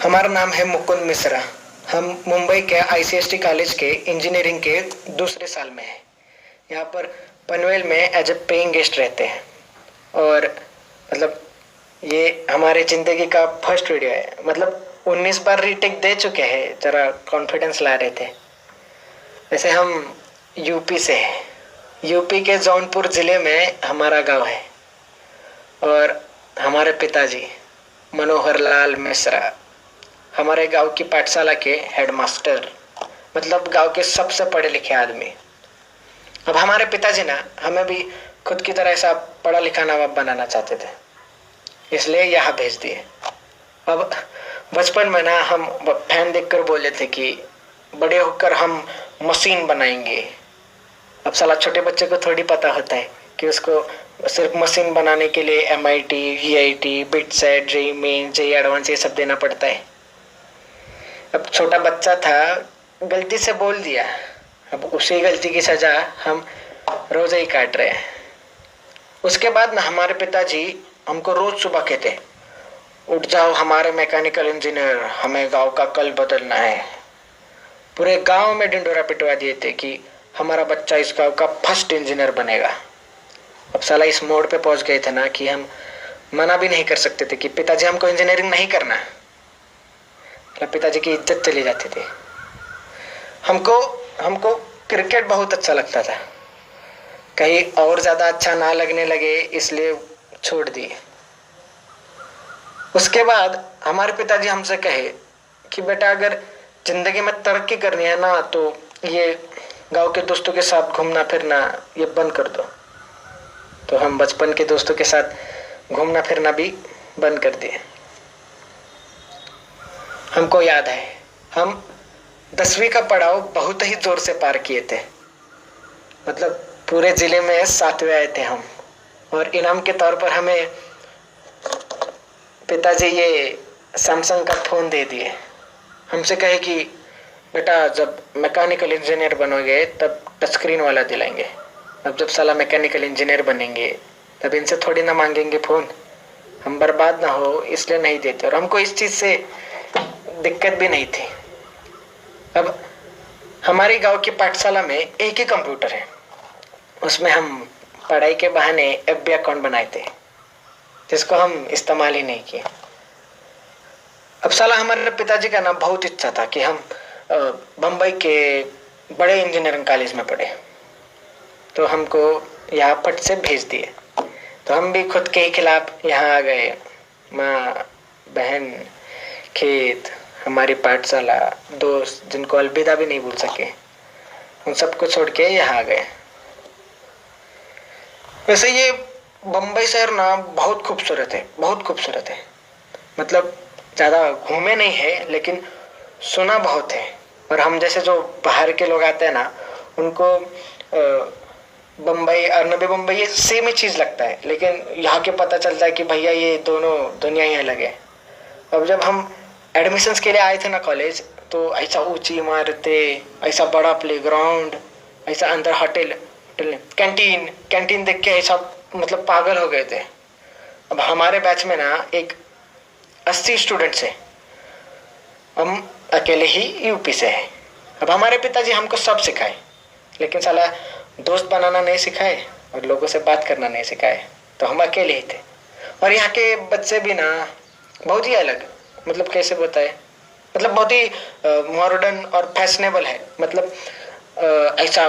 हमारा नाम है मुकुंद मिश्रा। हम मुंबई के आईसीएसटी कॉलेज के इंजीनियरिंग के दूसरे साल में हैं। यहाँ पर पनवेल में एज ए पेइंग गेस्ट रहते हैं। और मतलब ये हमारे ज़िंदगी का फर्स्ट वीडियो है। मतलब 19 बार रीटेक दे चुके हैं, ज़रा कॉन्फिडेंस ला रहे थे। वैसे हम यूपी से हैं। यूपी के जौनपुर ज़िले में हमारा गांव है। और हमारे पिताजी मनोहर लाल मिश्रा हमारे गांव की पाठशाला के हेडमास्टर, मतलब गांव के सबसे पढ़े लिखे आदमी। अब हमारे पिताजी ना हमें भी खुद की तरह ऐसा पढ़ा लिखा नवाब बनाना चाहते थे, इसलिए यहाँ भेज दिए। अब बचपन में ना हम फैन देखकर बोले थे कि बड़े होकर हम मशीन बनाएंगे। अब साला छोटे बच्चे को थोड़ी पता होता है कि उसको सिर्फ मशीन बनाने के लिए MIT, VIT, BITSAT, JEE main, JEE advance ये सब देना पड़ता है। अब छोटा बच्चा था, गलती से बोल दिया। अब उसी गलती की सजा हम रोज ही काट रहे हैं। उसके बाद ना हमारे पिताजी हमको रोज सुबह कहते, उठ जाओ हमारे मैकेनिकल इंजीनियर, हमें गांव का कल बदलना है। पूरे गांव में ढिंडोरा पिटवा दिए थे कि हमारा बच्चा इस गांव का फर्स्ट इंजीनियर बनेगा। अब साला इस मोड़ पे पहुंच गए थे ना कि हम मना भी नहीं कर सकते थे कि पिताजी हमको इंजीनियरिंग नहीं करना। पिताजी की इज्जत चली जाती थी। हमको क्रिकेट बहुत अच्छा लगता था। कहीं और ज्यादा अच्छा ना लगने लगे इसलिए छोड़ दिए। उसके बाद हमारे पिताजी हमसे कहे कि बेटा अगर जिंदगी में तरक्की करनी है ना तो ये गांव के दोस्तों के साथ घूमना फिरना ये बंद कर दो। तो हम बचपन के दोस्तों के साथ घूमना फिरना भी बंद कर दिए। हमको याद है हम 10वीं का पड़ाव बहुत ही जोर से पार किए थे। मतलब पूरे जिले में 7वें आए थे हम। और इनाम के तौर पर हमें पिताजी ये सैमसंग का फ़ोन दे दिए। हमसे कहे कि बेटा जब मैकेनिकल इंजीनियर बनोगे तब टच स्क्रीन वाला दिलाएंगे। अब जब साला मैकेनिकल इंजीनियर बनेंगे तब इनसे थोड़ी ना मांगेंगे फ़ोन, हम बर्बाद ना हो इसलिए नहीं देते। और हमको इस चीज़ से दिक्कत भी नहीं थी। अब हमारी गांव की पाठशाला में एक ही कंप्यूटर है, उसमें हम पढ़ाई के बहाने FB अकाउंट बनाए थे जिसको हम इस्तेमाल ही नहीं किए। अब साला हमारे पिताजी का ना बहुत इच्छा था कि हम बम्बई के बड़े इंजीनियरिंग कॉलेज में पढ़े, तो हमको यहाँ फट से भेज दिए। तो हम भी खुद के ही खिलाफ यहाँ आ गए। माँ, बहन, खेत, हमारी पाठशाला, दोस्त जिनको अलविदा भी नहीं भूल सके, उन सबको छोड़ के यहाँ आ गए। वैसे ये बम्बई शहर ना बहुत खूबसूरत है, बहुत खूबसूरत है। मतलब ज़्यादा घूमे नहीं है लेकिन सुना बहुत है। और हम जैसे जो बाहर के लोग आते हैं ना उनको बम्बई और नवी मुंबई ये सेम ही चीज़ लगता है, लेकिन यहाँ के पता चलता है कि भैया ये दोनों दुनिया ही अलग है। अब जब हम एडमिशन्स के लिए आए थे ना कॉलेज, तो ऐसा ऊंची इमारतें, ऐसा बड़ा प्लेग्राउंड, ऐसा अंदर होटल कैंटीन देख के ऐसा मतलब पागल हो गए थे। अब हमारे बैच में ना एक 80 स्टूडेंट्स है, हम अकेले ही यूपी से हैं। अब हमारे पिताजी हमको सब सिखाए, लेकिन साला दोस्त बनाना नहीं सिखाए और लोगों से बात करना नहीं सिखाए, तो हम अकेले ही थे। और यहाँ के बच्चे भी ना बहुत ही अलग, मतलब कैसे बताए, मतलब बहुत ही मॉडर्न और फैशनेबल है। मतलब ऐसा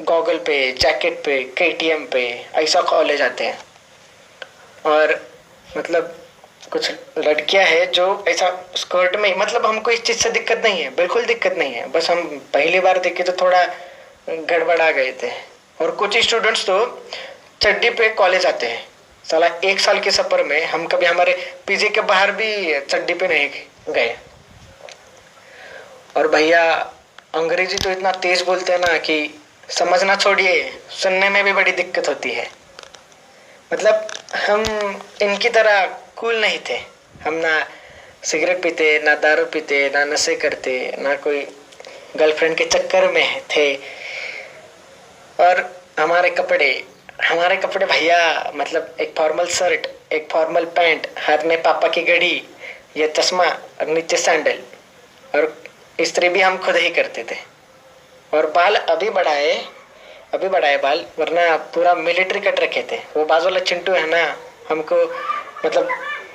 गॉगल पे, जैकेट पे, KTM पे ऐसा कॉलेज आते हैं। और मतलब कुछ लड़कियां हैं जो ऐसा स्कर्ट में, मतलब हमको इस चीज़ से दिक्कत नहीं है, बिल्कुल दिक्कत नहीं है, बस हम पहली बार देखे तो थोड़ा गड़बड़ा गए थे। और कुछ स्टूडेंट्स तो चड्डी पे कॉलेज आते हैं। साला 1 साल के सफर में हम कभी हमारे पीजी के बाहर भी चड्डी पे नहीं गए। और भैया अंग्रेजी तो इतना तेज बोलते हैं ना कि समझना छोड़िए, सुनने में भी बड़ी दिक्कत होती है। मतलब हम इनकी तरह कूल नहीं थे। हम ना सिगरेट पीते, ना दारू पीते, ना नशे करते, ना कोई गर्लफ्रेंड के चक्कर में थे। और हमारे कपड़े भैया, मतलब एक फॉर्मल शर्ट, एक फॉर्मल पैंट, हाथ में पापा की घड़ी, ये चश्मा और नीचे सैंडल, और इस्त्री भी हम खुद ही करते थे। और बाल अभी बढ़ाए बाल, वरना पूरा मिलिट्री कट रखे थे। वो बाजू वाला चिंटू है ना, हमको मतलब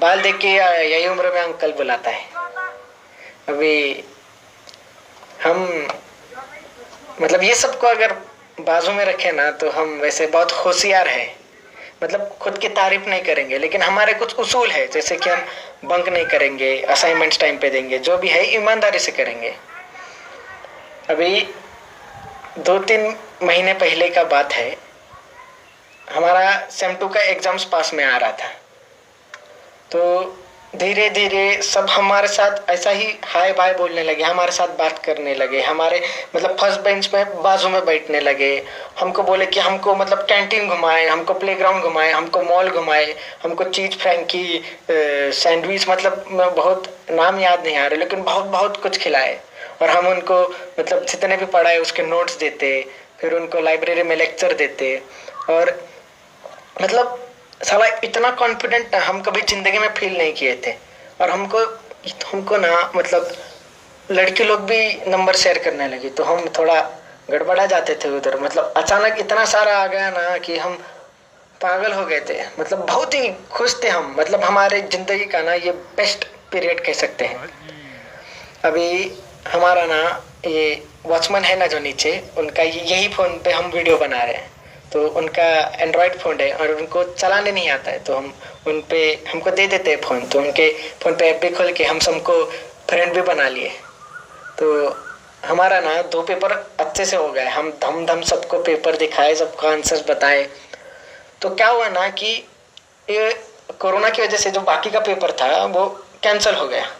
बाल देख के यही उम्र में अंकल बुलाता है। अभी हम मतलब ये सबको अगर बाजू में रखे ना तो हम वैसे बहुत होशियार है, मतलब खुद की तारीफ नहीं करेंगे, लेकिन हमारे कुछ उसूल है, जैसे कि हम बंक नहीं करेंगे, असाइनमेंट्स टाइम पे देंगे, जो भी है ईमानदारी से करेंगे। अभी 2-3 महीने पहले का बात है, हमारा सेम 2 का एग्जाम्स पास में आ रहा था, तो धीरे धीरे सब हमारे साथ ऐसा ही हाय बाय बोलने लगे, हमारे साथ बात करने लगे, हमारे मतलब फर्स्ट बेंच में बाजू में बैठने लगे। हमको बोले कि हमको मतलब कैंटीन घुमाए, हमको प्लेग्राउंड घुमाए, हमको मॉल घुमाए, हमको चीज फ्रैंकी, सैंडविच, मतलब मैं बहुत नाम याद नहीं आ रहे, लेकिन बहुत बहुत कुछ खिलाए। और हम उनको मतलब जितने भी पढ़ाए उसके नोट्स देते, फिर उनको लाइब्रेरी में लेक्चर देते। और मतलब साला इतना कॉन्फिडेंट हम कभी जिंदगी में फील नहीं किए थे। और हमको ना मतलब लड़की लोग भी नंबर शेयर करने लगी, तो हम थोड़ा गड़बड़ा जाते थे उधर। मतलब अचानक इतना सारा आ गया ना कि हम पागल हो गए थे, मतलब बहुत ही खुश थे हम। मतलब हमारे जिंदगी का ना ये बेस्ट पीरियड कह सकते हैं। अभी हमारा ना ये वॉचमैन है ना जो नीचे, उनका यही फोन पे हम वीडियो बना रहे हैं। तो उनका एंड्रॉयड फ़ोन है और उनको चलाने नहीं आता है, तो हम उन पे हमको दे देते हैं फ़ोन, तो उनके फ़ोन पे ऐप भी खोल के हम सबको फ्रेंड भी बना लिए। तो हमारा ना 2 पेपर अच्छे से हो गए, हम धम सबको पेपर दिखाए, सबको आंसर्स बताए। तो क्या हुआ ना कि ये कोरोना की वजह से जो बाकी का पेपर था वो कैंसिल हो गया।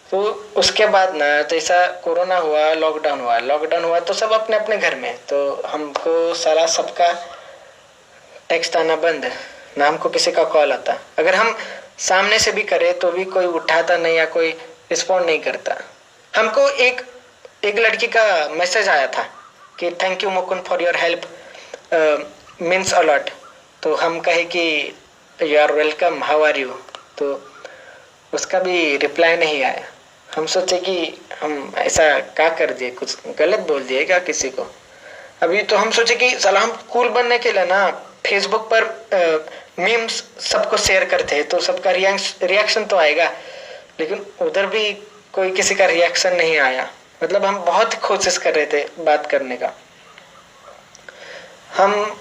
तो उसके बाद ना जैसा कोरोना हुआ, लॉकडाउन हुआ तो सब अपने अपने घर में, तो हमको सारा सबका टेक्स्ट आना बंद, ना हमको किसी का कॉल आता। अगर हम सामने से भी करें तो भी कोई उठाता नहीं या कोई रिस्पॉन्ड नहीं करता। हमको एक लड़की का मैसेज आया था कि thank you Mukund for your help, means a lot. तो हम कहे कि you are welcome, how are you. तो उसका भी रिप्लाई नहीं आया। हम सोचे कि हम ऐसा क्या कर दिए, कुछ गलत बोल दिए क्या किसी को। अभी तो हम सोचे कि साला हम कूल बनने के लिए ना फेसबुक पर मीम्स सबको शेयर करते हैं, तो सबका रिएक्शन तो आएगा, लेकिन उधर भी कोई किसी का रिएक्शन नहीं आया। मतलब हम बहुत कोशिश कर रहे थे बात करने का। हम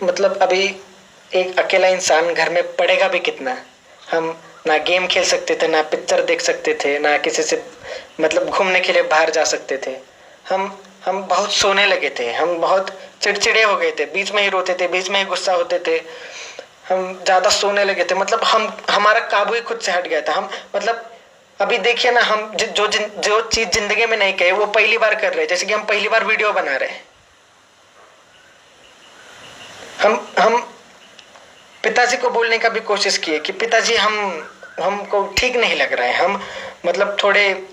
मतलब अभी एक अकेला इंसान घर में पढ़ेगा भी कितना। हम ना गेम खेल सकते थे, ना पिक्चर देख सकते थे, ना किसी से मतलब घूमने के लिए बाहर जा सकते थे। हम बहुत सोने लगे थे, हम बहुत चिड़चिड़े हो गए थे, बीच में ही रोते थे, बीच में ही गुस्सा होते थे, हम ज़्यादा सोने लगे थे। मतलब हमारा काबू ही खुद से हट गया था। हम मतलब अभी देखिए ना, हम जो चीज़ जिंदगी में नहीं कहे वो पहली बार कर रहे हैं। जैसे कि हम पहली बार वीडियो बना रहे हैं। हम पिताजी को बोलने का भी कोशिश किए कि पिताजी हमको ठीक नहीं लग रहा है, हम मतलब थोड़े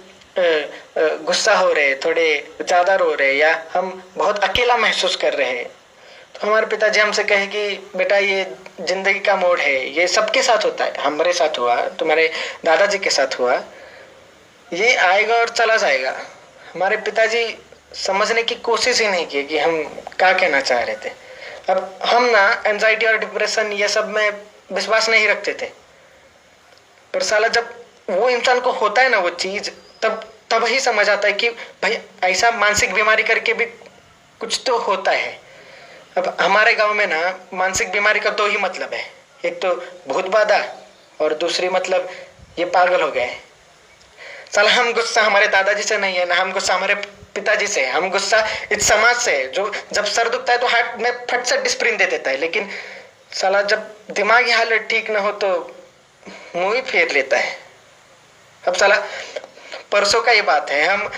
गुस्सा हो रहे, थोड़े ज़्यादा रो रहे, या हम बहुत अकेला महसूस कर रहे हैं। तो हमारे पिताजी हमसे कहे कि बेटा ये जिंदगी का मोड़ है, ये सबके साथ होता है, हमारे साथ हुआ, तुम्हारे दादाजी के साथ हुआ, ये आएगा और चला जाएगा। हमारे पिताजी समझने की कोशिश ही नहीं की कि हम क्या कहना चाह रहे थे। अब हम ना एंजाइटी और डिप्रेशन ये सब में विश्वास नहीं रखते थे, पर साला जब वो इंसान को होता है ना वो चीज, तब ही समझ आता है कि भाई ऐसा मानसिक बीमारी करके भी कुछ तो होता है। अब हमारे गांव में ना मानसिक बीमारी का 2 ही मतलब है, एक तो भूत बाधा और दूसरी मतलब ये पागल हो गए। साला हम गुस्सा हमारे दादाजी से नहीं है, ना हम गुस्सा हमारे पिताजी से, हम गुस्सा इस समाज से जो जब सर दुखता है तो हाथ में फट से डिस्प्रिन दे देता है, लेकिन साला जब दिमागी हालत ठीक ना हो तो मुंह ही फेर लेता है। अब साला परसों का ये बात है, हम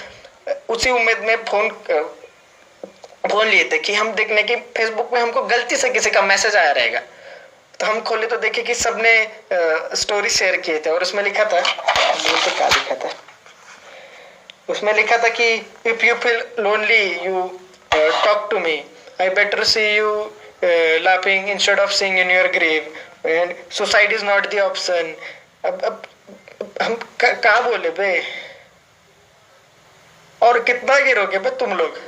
उसी उम्मीद में फोन लिए थे कि हम देखने की फेसबुक में हमको गलती से किसी का मैसेज आया रहेगा, तो हम खोले तो देखे कि सबने स्टोरी शेयर किए थे, और उसमें लिखा था, तो क्या लिखा था उसमें लिखा था कि if you feel lonely you talk to me, I better see you laughing instead of seeing in your grave, and suicide is not the option. अब का बोले बे? और कितना गिरोगे बे तुम लोग?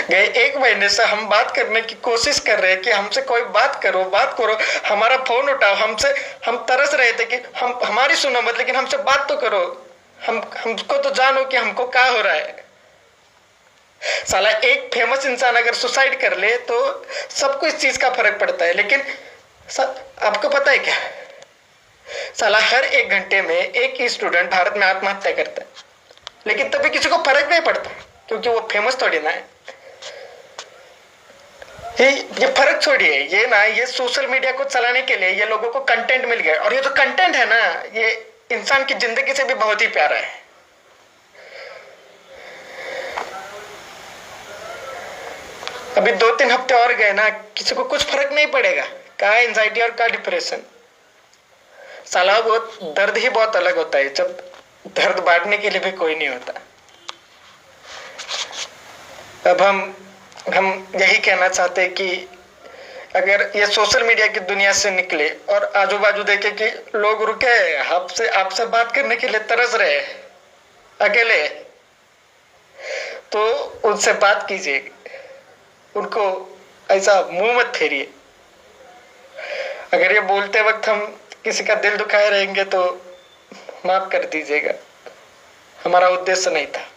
गए 1 महीने से हम बात करने की कोशिश कर रहे हैं कि हमसे कोई बात करो, बात करो, हमारा फोन उठाओ, हमसे हम तरस रहे थे कि हम हमारी सुनो मत, लेकिन हमसे बात तो करो, हमको तो जानो कि हमको क्या हो रहा है। साला एक फेमस इंसान अगर सुसाइड कर ले तो सबको इस चीज का फर्क पड़ता है, लेकिन आपको पता है क्या, साला हर 1 घंटे में एक ही स्टूडेंट भारत में आत्महत्या करता है, लेकिन तभी किसी को फर्क नहीं पड़ता क्योंकि वो फेमस थोड़ी ना है। ये फर्क छोड़िए, ये ना, ये सोशल मीडिया को चलाने के लिए ये लोगों को कंटेंट मिल गया, और ये जो कंटेंट है ना, ये इंसान की जिंदगी से भी बहुत ही प्यारा है। अभी 2-3 हफ्ते और गए ना, किसी को कुछ फर्क नहीं पड़ेगा, क्या एंजाइटी और क्या डिप्रेशन। साला वो दर्द ही बहुत अलग होता है जब दर्द बांटने के लिए भी कोई नहीं होता। अब हम यही कहना चाहते हैं कि अगर ये सोशल मीडिया की दुनिया से निकले और आजू बाजू देखे कि लोग रुके आपसे बात करने के लिए तरस रहे अकेले, तो उनसे बात कीजिए, उनको ऐसा मुंह मत फेरिए। अगर ये बोलते वक्त हम किसी का दिल दुखाए रहेंगे तो माफ कर दीजिएगा, हमारा उद्देश्य नहीं था।